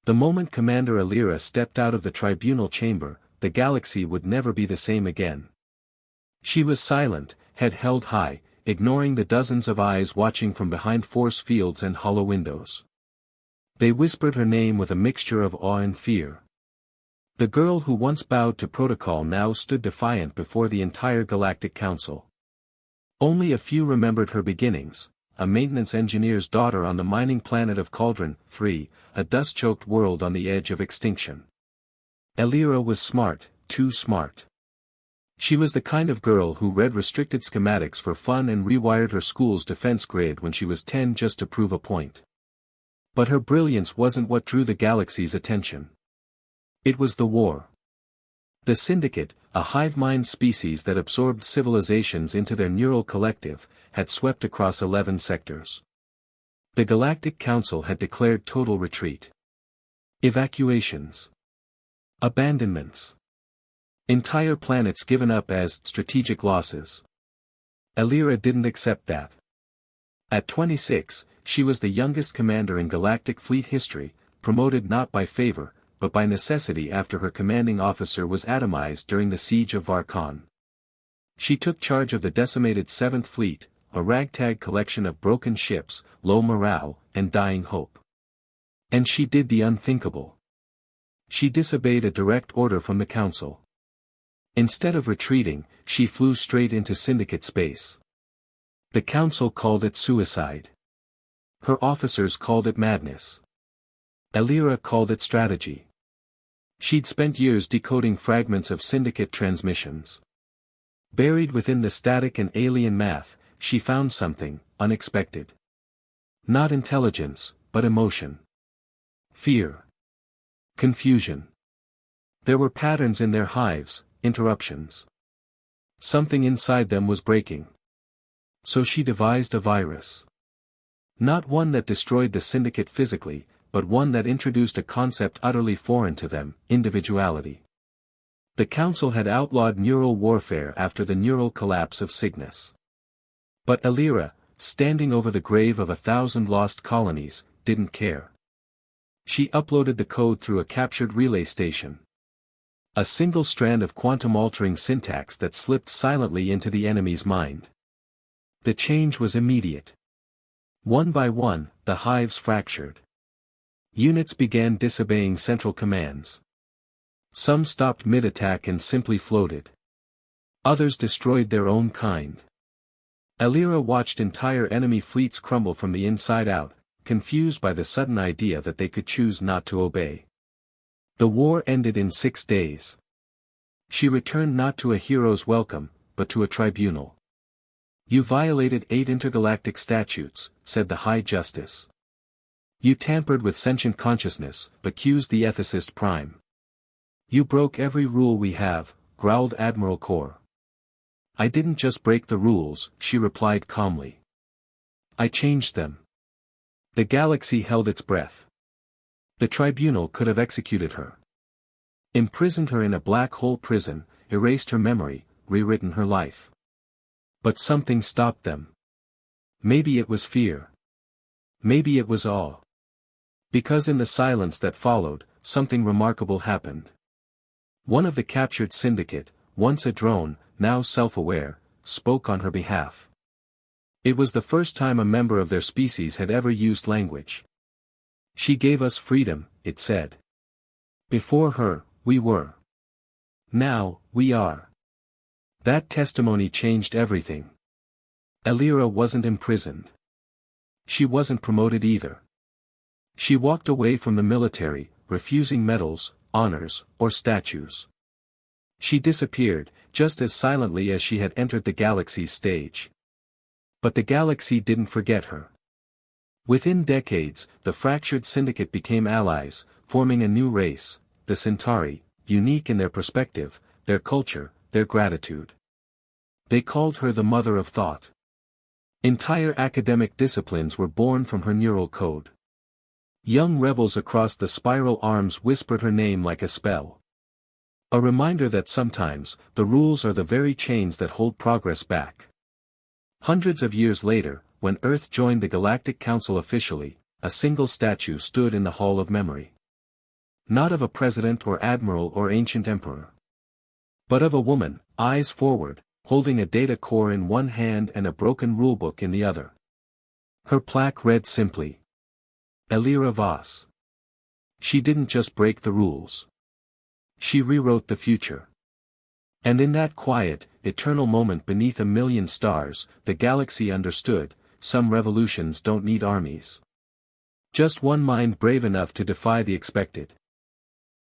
The moment Commander Elira stepped out of the tribunal chamber, the galaxy would never be the same again. She was silent, head held high, ignoring the dozens of eyes watching from behind force fields and hollow windows. They whispered her name with a mixture of awe and fear. The girl who once bowed to protocol now stood defiant before the entire Galactic Council. Only a few remembered her beginnings, a maintenance engineer's daughter on the mining planet of Cauldron 3, a dust-choked world on the edge of extinction. Elira was smart, too smart. She was the kind of girl who read restricted schematics for fun and rewired her school's defense grid when she was 10 just to prove a point. But her brilliance wasn't what drew the galaxy's attention. It was the war. The Syndicate, a hive-mind species that absorbed civilizations into their neural collective, had swept across 11 sectors. The Galactic Council had declared total retreat. Evacuations. Abandonments. Entire planets given up as strategic losses. Elira didn't accept that. At 26, she was the youngest commander in Galactic Fleet history, promoted not by favor, but by necessity after her commanding officer was atomized during the siege of Varkon. She took charge of the decimated 7th Fleet, a ragtag collection of broken ships, low morale, and dying hope. And she did the unthinkable. She disobeyed a direct order from the Council. Instead of retreating, she flew straight into Syndicate space. The Council called it suicide. Her officers called it madness. Elira called it strategy. She'd spent years decoding fragments of Syndicate transmissions. Buried within the static and alien math, she found something unexpected. Not intelligence, but emotion. Fear. Confusion. There were patterns in their hives, interruptions. Something inside them was breaking. So she devised a virus. Not one that destroyed the Syndicate physically, but one that introduced a concept utterly foreign to them, individuality. The Council had outlawed neural warfare after the neural collapse of Cygnus. But Elira, standing over the grave of 1,000 lost colonies, didn't care. She uploaded the code through a captured relay station. A single strand of quantum-altering syntax that slipped silently into the enemy's mind. The change was immediate. One by one, the hives fractured. Units began disobeying central commands. Some stopped mid-attack and simply floated. Others destroyed their own kind. Elira watched entire enemy fleets crumble from the inside out, confused by the sudden idea that they could choose not to obey. The war ended in 6 days. She returned not to a hero's welcome, but to a tribunal. "You violated 8 intergalactic statutes," said the High Justice. "You tampered with sentient consciousness," accused the ethicist Prime. "You broke every rule we have," growled Admiral Core. "I didn't just break the rules," she replied calmly. "I changed them." The galaxy held its breath. The tribunal could have executed her. Imprisoned her in a black hole prison, erased her memory, rewritten her life. But something stopped them. Maybe it was fear. Maybe it was awe. Because in the silence that followed, something remarkable happened. One of the captured Syndicate, once a drone, now self-aware, spoke on her behalf. It was the first time a member of their species had ever used language. "She gave us freedom," it said. "Before her, we were. Now, we are." That testimony changed everything. Elira wasn't imprisoned. She wasn't promoted either. She walked away from the military, refusing medals, honors, or statues. She disappeared, just as silently as she had entered the galaxy's stage. But the galaxy didn't forget her. Within decades, the fractured Syndicate became allies, forming a new race, the Centauri, unique in their perspective, their culture, their gratitude. They called her the Mother of Thought. Entire academic disciplines were born from her neural code. Young rebels across the spiral arms whispered her name like a spell. A reminder that sometimes, the rules are the very chains that hold progress back. Hundreds of years later, when Earth joined the Galactic Council officially, a single statue stood in the Hall of Memory. Not of a president or admiral or ancient emperor. But of a woman, eyes forward, holding a data core in one hand and a broken rulebook in the other. Her plaque read simply, Elira Voss. She didn't just break the rules. She rewrote the future. And in that quiet, eternal moment beneath a million stars, the galaxy understood, some revolutions don't need armies. Just one mind brave enough to defy the expected.